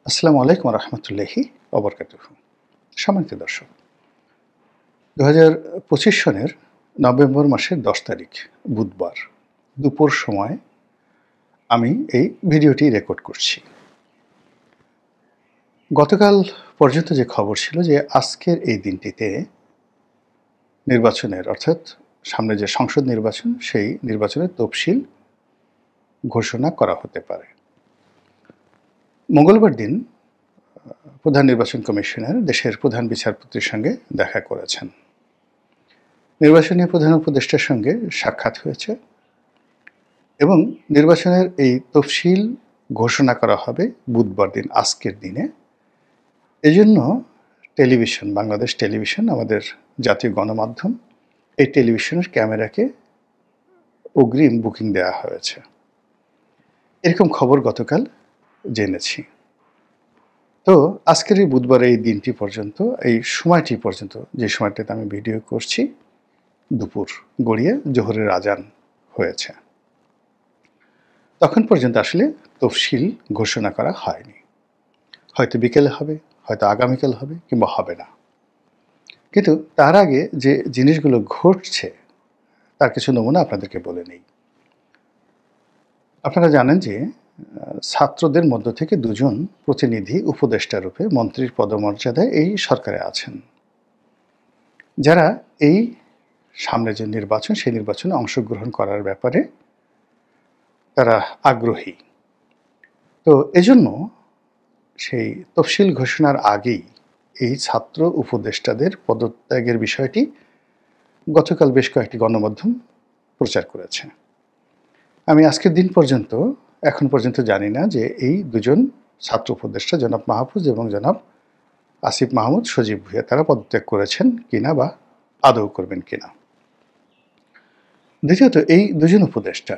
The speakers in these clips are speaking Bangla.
আসসালামু আলাইকুম রহমতুল্লাহি ওবরকাতুহু। সম্মানিত দর্শক, 2025 সনের নভেম্বর মাসের 10 তারিখ বুধবার দুপুর সময় আমি এই ভিডিওটি রেকর্ড করছি। গতকাল পর্যন্ত যে খবর ছিল যে আজকের এই দিনটিতে নির্বাচনের অর্থাৎ সামনে যে সংসদ নির্বাচন সেই নির্বাচনের তফসিল ঘোষণা করা হতে পারে। মঙ্গলবার দিন প্রধান নির্বাচন কমিশনার দেশের প্রধান বিচারপতির সঙ্গে দেখা করেছেন। নির্বাচনী প্রধান উপদেষ্টার সঙ্গে সাক্ষাৎ হয়েছে এবং নির্বাচনের এই তফসিল ঘোষণা করা হবে বুধবার দিন, আজকের দিনে। এজন্য টেলিভিশন, বাংলাদেশ টেলিভিশন, আমাদের জাতীয় গণমাধ্যম, এই টেলিভিশনের ক্যামেরাকে অগ্রিম বুকিং দেওয়া হয়েছে। এরকম খবর গতকাল জেনেছি। তো আজকের এই বুধবার এই দিনটি পর্যন্ত, এই সময়টি পর্যন্ত, যে সময়টাতে আমি ভিডিও করছি, দুপুর গড়িয়ে জোহরের আজান হয়েছে, তখন পর্যন্ত আসলে তফসিল ঘোষণা করা হয়নি। হয়তো বিকেলে হবে, হয়তো আগামীকাল হবে, কিংবা হবে না। কিন্তু তার আগে যে জিনিসগুলো ঘটছে তার কিছু নমুনা আপনাদেরকে বলে নেই। আপনারা জানেন যে ছাত্রদের মধ্য থেকে দুজন প্রতিনিধি উপদেষ্টা রূপে মন্ত্রীর পদমর্যাদায় এই সরকারে আছেন, যারা এই সামনে যে নির্বাচন সেই নির্বাচনে অংশগ্রহণ করার ব্যাপারে তারা আগ্রহী। তো এজন্য সেই তফসিল ঘোষণার আগেই এই ছাত্র উপদেষ্টাদের পদত্যাগের বিষয়টি গতকাল বেশ কয়েকটি গণমাধ্যম প্রচার করেছে। আমি আজকের দিন পর্যন্ত, এখন পর্যন্ত জানি না যে এই দুজন ছাত্র উপদেষ্টা, জনাব মাহফুজ এবং জনাব আসিফ মাহমুদ সজীব ভুঁইয়া, তারা পদত্যাগ করেছেন কিনা বা আদৌ করবেন কিনা। দ্বিতীয়ত, এই দুজন উপদেষ্টা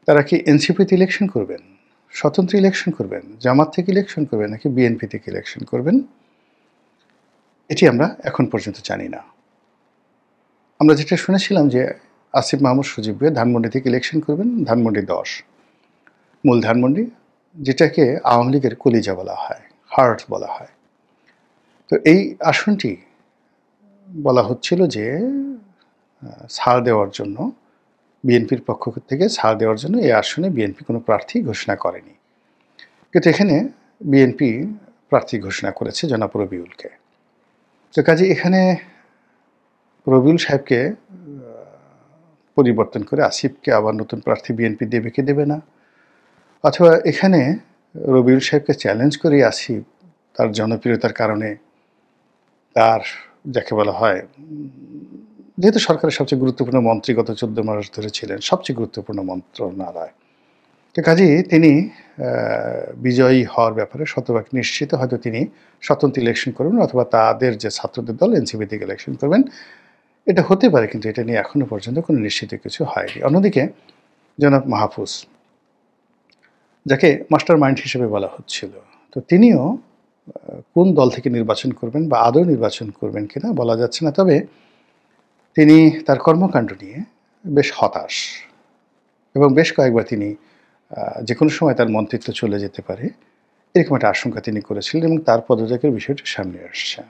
তারা কি এনসিপিতে ইলেকশন করবেন, স্বতন্ত্র ইলেকশন করবেন, জামাত থেকে ইলেকশন করবেন, নাকি বিএনপি থেকে ইলেকশন করবেন, এটি আমরা এখন পর্যন্ত জানি না। আমরা যেটা শুনেছিলাম যে আসিফ মাহমুদ সজীব ভুঁইয়া ধানমন্ডি থেকে ইলেকশন করবেন, ধানমন্ডি 10, মূল ধানমন্ডি, যেটাকে আওয়ামী লীগের কলিজা বলা হয়, হার্ট বলা হয়। তো এই আসনটি বলা হচ্ছিল যে ছাড় দেওয়ার জন্য, বিএনপির পক্ষ থেকে ছাড় দেওয়ার জন্য এই আসনে বিএনপি কোনো প্রার্থী ঘোষণা করেনি। কিন্তু এখানে বিএনপি প্রার্থী ঘোষণা করেছে জনাব রবিউলকে। তো কাজে এখানে রবিউল সাহেবকে পরিবর্তন করে আসিফকে আবার নতুন প্রার্থী বিএনপি দেবে কি দেবে না, অথবা এখানে রবিউল সাহেবকে চ্যালেঞ্জ করে আসিফ তার জনপ্রিয়তার কারণে, তার যাকে বলা হয়, যেহেতু সরকারের সবচেয়ে গুরুত্বপূর্ণ মন্ত্রী গত 14 মাস ধরে ছিলেন, সবচেয়ে গুরুত্বপূর্ণ মন্ত্রণালয়, তো কাজেই তিনি বিজয়ী হওয়ার ব্যাপারে শতভাগ নিশ্চিত। হয়তো তিনি স্বতন্ত্র ইলেকশন করবেন, অথবা তাদের যে ছাত্রদের দল এনসিপি থেকে ইলেকশন করবেন, এটা হতে পারে, কিন্তু এটা নিয়ে এখনো পর্যন্ত কোনো নিশ্চিত কিছু হয়নি। অন্যদিকে জনাব মাহফুজ, যাকে মাস্টার মাইন্ড হিসেবে বলা হচ্ছিল, তো তিনিও কোন দল থেকে নির্বাচন করবেন বা আদৌ নির্বাচন করবেন কিনা বলা যাচ্ছে না। তবে তিনি তার কর্মকাণ্ড নিয়ে বেশ হতাশ, এবং বেশ কয়েকবার তিনি যে কোনো সময় তার মন্ত্রিত্ব চলে যেতে পারে, এরকম একটা আশঙ্কা তিনি করেছিলেন, এবং তার পদত্যাগের বিষয়টি সামনে আসছে।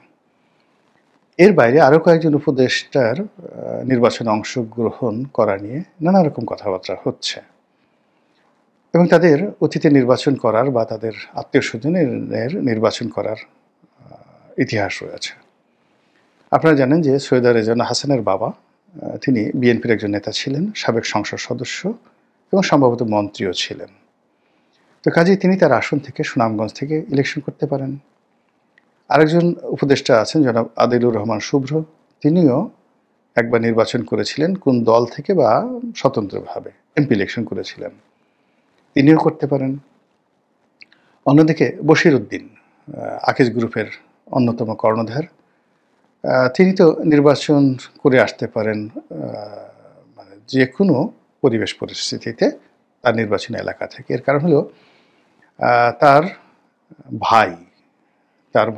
এর বাইরে আরও কয়েকজন উপদেষ্টার নির্বাচনে অংশগ্রহণ করা নিয়ে নানা রকম কথাবার্তা হচ্ছে, এবং তাদের অতীতে নির্বাচন করার বা তাদের আত্মীয় স্বজনের নির্বাচন করার ইতিহাস রয়েছে। আপনারা জানেন যে সৈয়দা রেজানা হাসানের বাবা, তিনি বিএনপির একজন নেতা ছিলেন, সাবেক সংসদ সদস্য এবং সম্ভবত মন্ত্রীও ছিলেন। তো কাজেই তিনি তার আসন থেকে, সুনামগঞ্জ থেকে ইলেকশন করতে পারেন। আরেকজন উপদেষ্টা আছেন জনাব আদিলুর রহমান শুভ্র, তিনিও একবার নির্বাচন করেছিলেন কোন দল থেকে বা স্বতন্ত্রভাবে এমপি ইলেকশন করেছিলেন, তিনিও করতে পারেন। অন্যদিকে বশির উদ্দিন, আকিজ গ্রুপের অন্যতম কর্ণধার, তিনি তো নির্বাচন করে আসতে পারেন, মানে যে কোনো পরিবেশ পরিস্থিতিতে তার নির্বাচনী এলাকা থেকে। এর কারণ হলো তার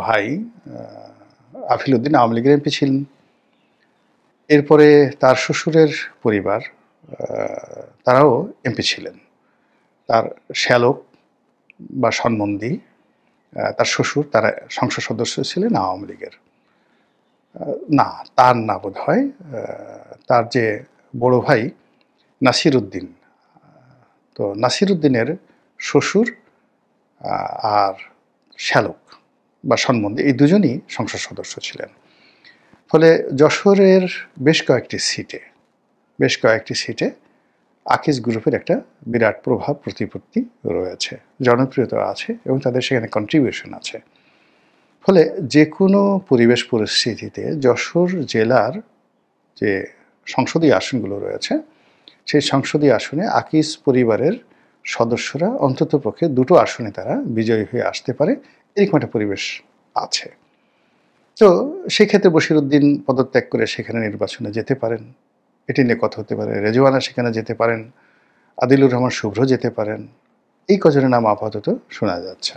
ভাই আফিল উদ্দিন আওয়ামী লীগের এমপি ছিলেন। এরপরে তার শ্বশুরের পরিবার, তারাও এমপি ছিলেন। তার শ্যালক বা সন্মন্দি তার শ্বশুর তারা সংসদ সদস্য ছিলেন আওয়ামী লীগের। না, তার না বোধহয়। তার যে বড় ভাই নাসির উদ্দিন, তো নাসির উদ্দিনের শ্বশুর আর শ্যালক বা সন্বন্ধী এই দুজনই সংসদ সদস্য ছিলেন। ফলে যশোরের বেশ কয়েকটি সিটে আকিজ গ্রুপের একটা বিরাট প্রভাব প্রতিপত্তি রয়েছে, জনপ্রিয়তা আছে এবং তাদের সেখানে কন্ট্রিবিউশন আছে। ফলে যে কোনো পরিবেশ পরিস্থিতিতে যশোর জেলার যে সংসদীয় আসনগুলো রয়েছে সেই সংসদীয় আসনে আকিজ পরিবারের সদস্যরা অন্ততপক্ষে দুটো আসনে তারা বিজয়ী হয়ে আসতে পারে, এরকম একটা পরিবেশ আছে। তো সেক্ষেত্রে বশিরউদ্দিন পদত্যাগ করে সেখানে নির্বাচনে যেতে পারেন, এটি নিয়ে কথা হতে পারে। রেজওয়ানা সেখানে যেতে পারেন, আদিলুর রহমান শুভ্র যেতে পারেন, এই কজনের নাম আপাতত শোনা যাচ্ছে।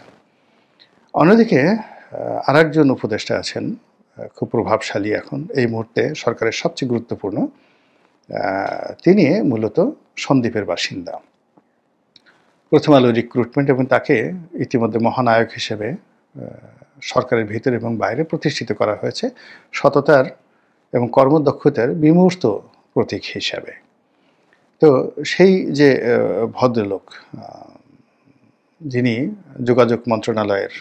অন্যদিকে আরেকজন উপদেষ্টা আছেন খুব প্রভাবশালী এখন এই মুহূর্তে সরকারের সবচেয়ে গুরুত্বপূর্ণ, তিনি মূলত সন্দ্বীপের বাসিন্দা। প্রথম আলো রিক্রুটমেন্ট এবং তাকে ইতিমধ্যে মহানায়ক হিসেবে সরকারের ভিতরে এবং বাইরে প্রতিষ্ঠিত করা হয়েছে সততার এবং কর্মদক্ষতার বিমূর্ত প্রতীক হিসাবে। তো সেই যে ভদ্রলোক যিনি যোগাযোগ মন্ত্রণালয়ের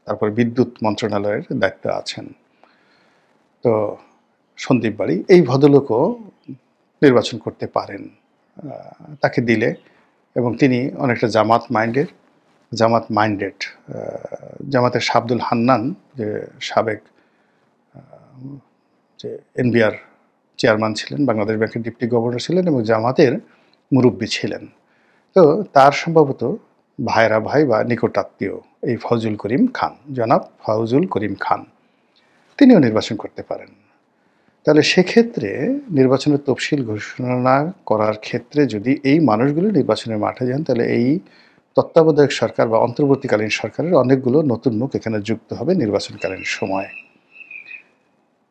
তারপর বিদ্যুৎ মন্ত্রণালয়ের দায়িত্ব আছেন, তো সন্দীপ বাড়ি, এই ভদ্রলোকও নির্বাচন করতে পারেন তাকে দিলে, এবং তিনি অনেকটা জামাতের শাবদুল হান্নান যে সাবেক যে এনবিআর চেয়ারম্যান ছিলেন, বাংলাদেশ ব্যাংকের ডিপ্টি গভর্নর ছিলেন এবং জামাতের মুরব্বী ছিলেন। তো তার সম্ভবত ভাইরা ভাই বা নিকটাত্মীয় এই জনাব ফজল করিম খান, তিনিও নির্বাচন করতে পারেন। তাহলে সেক্ষেত্রে নির্বাচনের তফসিল ঘোষণা করার ক্ষেত্রে যদি এই মানুষগুলো নির্বাচনের মাঠে যান, তাহলে এই তত্ত্বাবধায়ক সরকার বা অন্তর্বর্তীকালীন সরকারের অনেকগুলো নতুন মুখ এখানে যুক্ত হবে নির্বাচনকালীন সময়।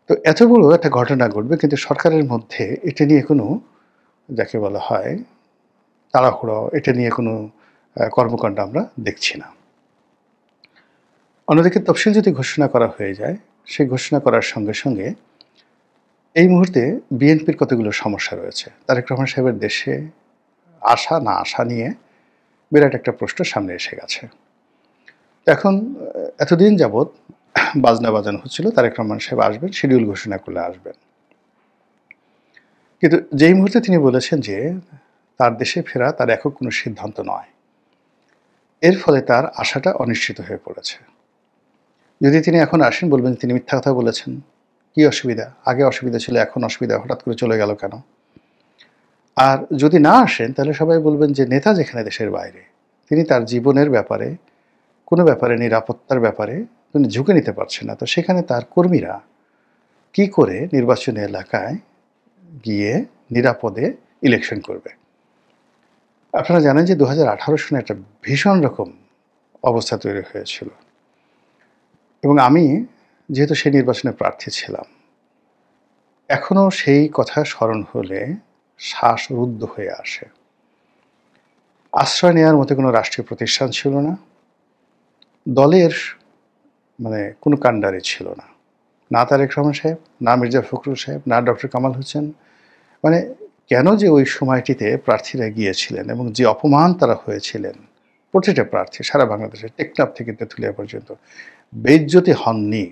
তো এত বড় একটা ঘটনা ঘটবে, কিন্তু সরকারের মধ্যে এটা নিয়ে কোনো, যাকে বলা হয় তাড়াহুড়ো, এটা নিয়ে কোনো কর্মকাণ্ড আমরা দেখছি না। অন্যদিকে তফসিল যদি ঘোষণা করা হয়ে যায়, সেই ঘোষণা করার সঙ্গে সঙ্গে এই মুহূর্তে বিএনপির কতগুলো সমস্যা রয়েছে। তারেক রহমান সাহেবের দেশে আসা না আসা নিয়ে বিরাট একটা প্রশ্ন সামনে এসে গেছে। এখন এতদিন যাবৎ বাজনা বাজানো হচ্ছিল তারেক রহমান সাহেব আসবেন, শিডিউল ঘোষণা করলে আসবেন। কিন্তু যেই মুহূর্তে তিনি বলেছেন যে তার দেশে ফেরা তার একক কোনো সিদ্ধান্ত নয়, এর ফলে তার আশাটা অনিশ্চিত হয়ে পড়েছে। যদি তিনি এখন আসেন, বলবেন তিনি মিথ্যা কথা বলেছেন, কি অসুবিধা, আগে অসুবিধা ছিল এখন অসুবিধা, হঠাৎ করে চলে গেল কেন? আর যদি না আসেন, তাহলে সবাই বলবেন যে নেতা যেখানে দেশের বাইরে, তিনি তার জীবনের ব্যাপারে, কোনো ব্যাপারে, নিরাপত্তার ব্যাপারে তিনি ঝুঁকে নিতে পারছেন না। তো সেখানে তার কর্মীরা কি করে নির্বাচনী এলাকায় গিয়ে নিরাপদে ইলেকশন করবে? আপনারা জানেন যে 2018 সনে একটা ভীষণ রকম অবস্থা তৈরি হয়েছিল, এবং আমি যেহেতু সেই নির্বাচনে প্রার্থী ছিলাম, এখনও সেই কথা স্মরণ হলে শ্বাসরুদ্ধ হয়ে আসে। আশ্রয় নেওয়ার মতো কোনো রাষ্ট্রীয় প্রতিষ্ঠান ছিল না, দলের কোনো কাণ্ডারি ছিল না, না তারেক রহমান সাহেব, না মির্জা ফখরুল সাহেব, না ডক্টর কামাল হোসেন। কেন যে ওই সময়টিতে প্রার্থীরা গিয়েছিলেন এবং যে অপমান তারা হয়েছিলেন, প্রতিটা প্রার্থী সারা বাংলাদেশে টেকনাফ থেকে তেঁতুলিয়া পর্যন্ত বেইজ্জতি হননি,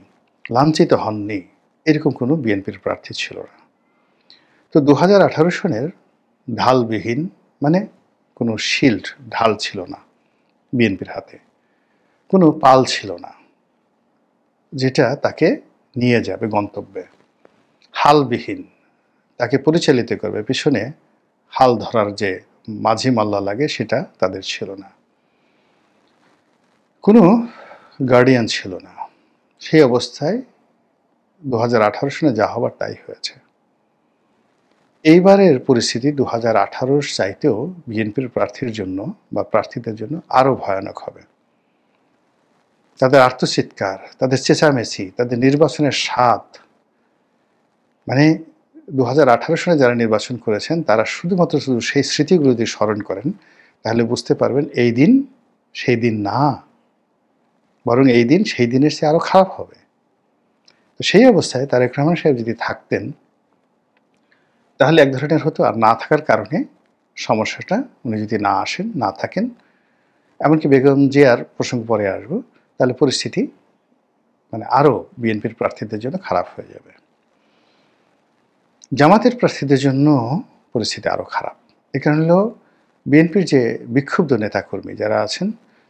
লাঞ্ছিত হননি, এরকম কোনো বিএনপির প্রার্থী ছিল না। তো 2018 সনের ঢালবিহীন, কোনো শিল্ড, ঢাল ছিল না বিএনপির হাতে, কোনো পাল ছিল না যেটা তাকে নিয়ে যাবে গন্তব্যে, হালবিহীন, তাকে পরিচালিত করবে, পিছনে হাল ধরার যে মাঝি মাল্লা লাগে সেটা তাদের ছিল না, কোনো গার্ডিয়ান ছিল না। সেই অবস্থায় 2018 সনে যা হবার তাই হয়েছে। এইবারের পরিস্থিতি 2018 চাইতেও বিএনপির প্রার্থীর জন্য বা প্রার্থীদের জন্য আরও ভয়ানক হবে। তাদের আর্তচিৎকার, তাদের চেঁচামেচি, তাদের নির্বাচনের স্বাদ, 2018 সনে যারা নির্বাচন করেছেন তারা শুধু সেই স্মৃতিগুলো যদি স্মরণ করেন, তাহলে বুঝতে পারবেন এই দিন সেই দিন না। বরং এই দিন সেই দিনের চেয়ে আরও খারাপ হবে। তো সেই অবস্থায় তারেক রহমান সাহেব যদি থাকতেন, তাহলে এক ধরনের হতো, আর না থাকার কারণে সমস্যাটা, উনি যদি না আসেন, না থাকেন, এমনকি বেগম জিয়ার প্রসঙ্গ পরে আসবো, তাহলে পরিস্থিতি মানে আরও বিএনপির প্রার্থীদের জন্য খারাপ হয়ে যাবে। জামাতের প্রার্থীদের জন্য পরিস্থিতি আরও খারাপ। এ কারণ হলো বিএনপির যে বিক্ষুব্ধ নেতাকর্মী যারা আছেন,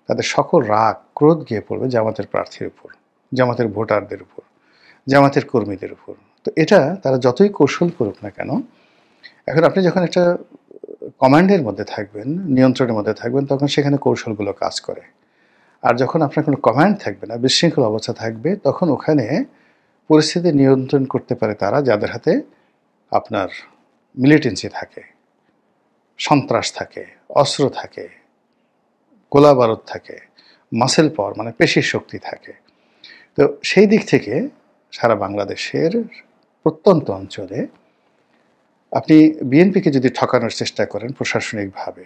তাদের সকল রাগ ক্রোধ গিয়ে পড়বে জামাতের প্রার্থীর উপর, জামাতের ভোটারদের উপর, জামাতের কর্মীদের উপর। তো এটা তারা যতই কৌশল করুক না কেন, এখন আপনি যখন একটা কমান্ডের মধ্যে থাকবেন, নিয়ন্ত্রণের মধ্যে থাকবেন, তখন সেখানে কৌশলগুলো কাজ করে। আর যখন আপনার কোনো কমান্ড থাকবে না, বিশৃঙ্খল অবস্থা থাকবে, তখন ওখানে পরিস্থিতি নিয়ন্ত্রণ করতে পারে তারা যাদের হাতে আপনার মিলিটেন্সি থাকে, সন্ত্রাস থাকে, অস্ত্র থাকে, গোলা বারুদ থাকে, মাসেল পাওয়ার মানে পেশির শক্তি থাকে। তো সেই দিক থেকে সারা বাংলাদেশের প্রত্যন্ত অঞ্চলে আপনি বিএনপিকে যদি ঠকানোর চেষ্টা করেন প্রশাসনিকভাবে,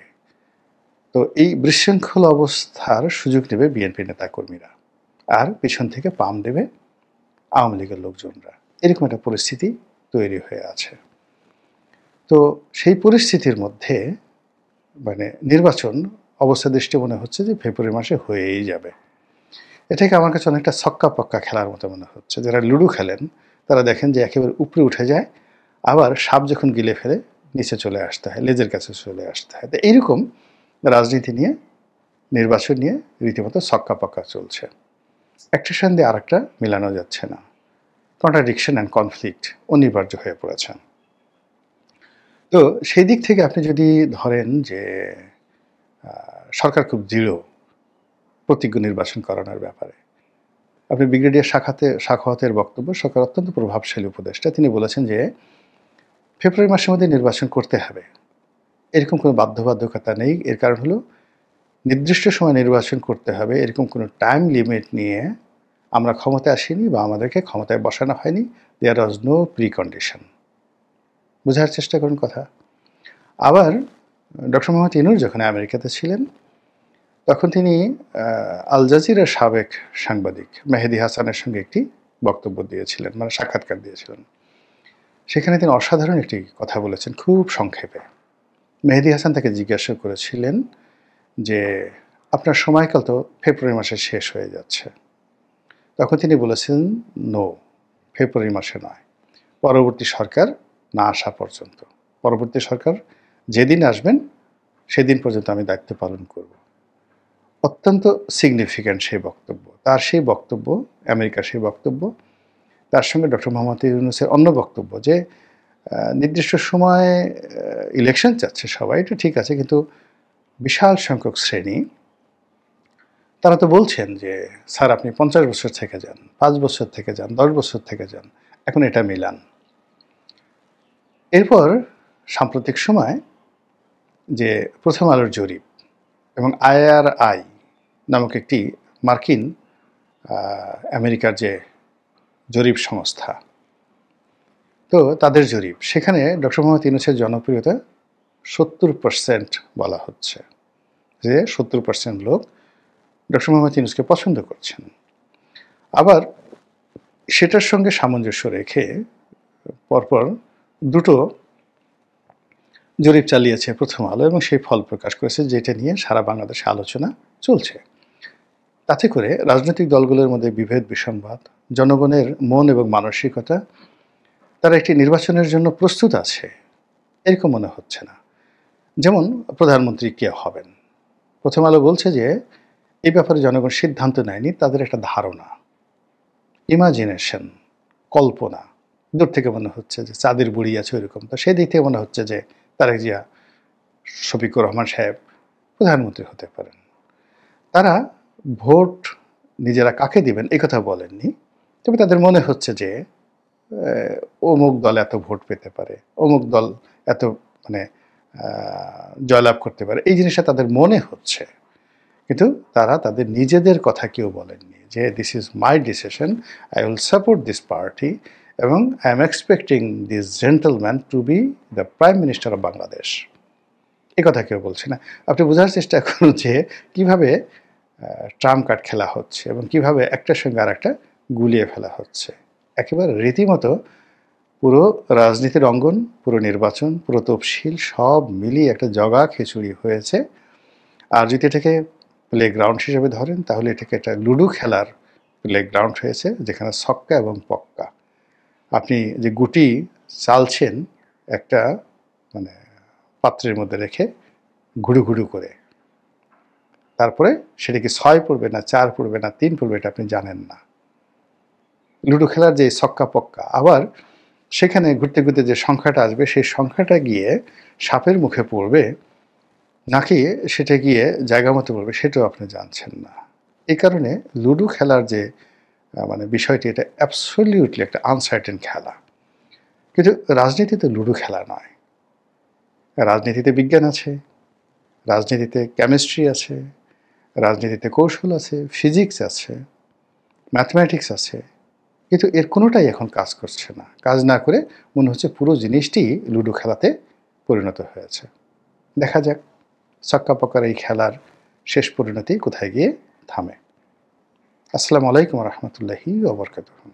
তো এই বিশৃঙ্খল অবস্থার সুযোগ নেবে বিএনপি নেতাকর্মীরা, আর পিছন থেকে পাম দেবে আওয়ামী লীগের লোকজনরা। এরকম একটা পরিস্থিতি তৈরি হয়ে আছে। তো সেই পরিস্থিতির মধ্যে মানে নির্বাচন অবস্থা দৃষ্টি মনে হচ্ছে যে ফেব্রুয়ারি মাসে হয়েই যাবে। এটাকে আমার কাছে অনেকটা ছক্কা পক্কা খেলার মতো মনে হচ্ছে। যারা লুডো খেলেন তারা দেখেন যে একেবারে উপরে উঠে যায়, আবার সাপ যখন গিলে ফেলে নিচে চলে আসতে হয়, লেজের কাছে চলে আসতে হয়। তো এইরকম রাজনীতি নিয়ে, নির্বাচন নিয়ে রীতিমতো ছক্কা পক্কা চলছে। একটার সঙ্গে আরেকটা মেলানো যাচ্ছে না। কন্ট্রাডিকশন অ্যান্ড কনফ্লিক্ট অনিবার্য হয়ে পড়েছে। তো সেই দিক থেকে আপনি যদি ধরেন যে সরকার খুব দৃঢ় প্রতিজ্ঞ নির্বাচন করানোর ব্যাপারে, আপনি ব্রিগেডিয়ার সাখাওয়াতের বক্তব্য, সরকার অত্যন্ত প্রভাবশালী উপদেষ্টা, তিনি বলেছেন যে ফেব্রুয়ারি মাসের মধ্যে নির্বাচন করতে হবে, এরকম কোনো বাধ্যবাধকতা নেই। এর কারণ হলো নির্দিষ্ট সময় নির্বাচন করতে হবে, এরকম কোনো টাইম লিমিট নিয়ে আমরা ক্ষমতায় আসিনি বা আমাদেরকে ক্ষমতায় বসানো হয়নি। দেয়ার ওয়াজ নো প্রি কন্ডিশন। বোঝার চেষ্টা করুন কথা। আবার ডক্টর মোহাম্মদ ইউনূস যখন আমেরিকাতে ছিলেন, তখন তিনি আল জাজিরার সাবেক সাংবাদিক মেহেদী হাসানের সঙ্গে একটি বক্তব্য দিয়েছিলেন, মানে সাক্ষাৎকার দিয়েছিলেন। সেখানে তিনি অসাধারণ একটি কথা বলেছেন, খুব সংক্ষেপে। মেহেদী হাসান তাকে জিজ্ঞাসা করেছিলেন যে আপনার সময়কাল তো ফেব্রুয়ারি মাসে শেষ হয়ে যাচ্ছে। তখন তিনি বলেছেন, নো, ফেব্রুয়ারি মাসে নয়, পরবর্তী সরকার না আসা পর্যন্ত, পরবর্তী সরকার যেদিন আসবেন সেদিন পর্যন্ত আমি দায়িত্ব পালন করব। অত্যন্ত সিগনিফিক্যান্ট সেই বক্তব্য। তার সেই বক্তব্য, আমেরিকার সেই বক্তব্য, তার সঙ্গে ডক্টর মোহাম্মদ ইউনূসের অন্য বক্তব্য যে নির্দিষ্ট সময়ে ইলেকশন চাচ্ছে সবাই, এটা ঠিক আছে, কিন্তু বিশাল সংখ্যক শ্রেণী তারা তো বলছেন যে স্যার আপনি 50 বছর থেকে যান, 5 বছর থেকে যান, 10 বছর থেকে যান, এখন এটা মিলান। এরপর সাম্প্রতিক সময় যে প্রথম আলোর জরিপ এবং IRI নামক একটি মার্কিন আমেরিকার যে জরিপ সংস্থা, তো তাদের জরিপ, সেখানে ডক্টর মোহাম্মদ ইউনূসের জনপ্রিয়তা 70% বলা হচ্ছে, যে 70% লোক ডক্টর মোহাম্মদ ইউনূসকে পছন্দ করছেন। আবার সেটার সঙ্গে সামঞ্জস্য রেখে পরপর দুটো জরিপ চালিয়েছে প্রথম আলো এবং সেই ফল প্রকাশ করেছে, যেটা নিয়ে সারা বাংলাদেশে আলোচনা চলছে। তাতে করে রাজনৈতিক দলগুলোর মধ্যে বিভেদ, বিসংবাদ, জনগণের মন এবং মানসিকতা, তারা একটি নির্বাচনের জন্য প্রস্তুত আছে এরকম মনে হচ্ছে না। যেমন প্রধানমন্ত্রী কে হবেন, প্রথম আলো বলছে যে এই ব্যাপারে জনগণ সিদ্ধান্ত নেয়নি, তাদের একটা ধারণা, ইমাজিনেশন, কল্পনা, দূর থেকে মনে হচ্ছে যে চাঁদের বুড়ি আছে ওইরকম। তো সেই দিক থেকে মনে হচ্ছে যে তারেক জিয়া, শফিকুর রহমান সাহেব প্রধানমন্ত্রী হতে পারেন। তারা ভোট নিজেরা কাকে দিবেন এই কথা বলেননি, তবে তাদের মনে হচ্ছে যে অমুক দল এত ভোট পেতে পারে, অমুক দল এত মানে জয়লাভ করতে পারে, এই জিনিসটা তাদের মনে হচ্ছে। কিন্তু তারা তাদের নিজেদের কথা কেউ বলেননি যে this is my decision, I will support this party এবং I am expecting this gentleman to be the prime minister of Bangladesh. এ কথা কেউ বলছে না। আপনি বোঝার চেষ্টা করুন যে কীভাবে ট্রাম্প কার্ড খেলা হচ্ছে এবং কিভাবে একটার সঙ্গে আরেকটা গুলিয়ে ফেলা হচ্ছে। একেবারে রীতিমতো পুরো রাজনীতির অঙ্গন, পুরো নির্বাচন, পুরো তফসিল সব মিলিয়ে একটা জগা খিচুড়ি হয়েছে। আর যদি এটাকে প্লেগ্রাউন্ড হিসেবে ধরেন তাহলে এটাকে একটা লুডো খেলার প্লেগ্রাউন্ড হয়েছে, যেখানে ছক্কা এবং পক্কা। আপনি যে গুটি চালছেন একটা মানে পাত্রের মধ্যে রেখে ঘুরু ঘুরু করে, তারপরে সেটা কি 6 পড়বে না 4 পড়বে না 3 পড়বে এটা আপনি জানেন না। লুডো খেলার যে ছক্কা পক্কা, আবার সেখানে ঘুরতে ঘুরতে যে সংখ্যাটা আসবে সেই সংখ্যাটা গিয়ে সাপের মুখে পড়বে নাকি সেটা গিয়ে জায়গা মতো পড়বে সেটাও আপনি জানছেন না। এই কারণে লুডো খেলার যে মানে বিষয়টি, এটা অ্যাবসলিউটলি একটা আনসার্টেন খেলা। কিন্তু রাজনীতিতে লুডো খেলা নয়। রাজনীতিতে বিজ্ঞান আছে, রাজনীতিতে কেমিস্ট্রি আছে, রাজনীতিতে কৌশল আছে, ফিজিক্স আছে, ম্যাথমেটিক্স আছে। কিন্তু এর কোনোটাই এখন কাজ করছে না। কাজ না করে মনে হচ্ছে পুরো জিনিসটি লুডো খেলাতে পরিণত হয়েছে। দেখা যাক ছক্কা পক্কার এই খেলার শেষ পরিণতি কোথায় গিয়ে থামে। আসসালামু আলাইকুম রহমতুল্লাহি ওয়া বারাকাতুহু।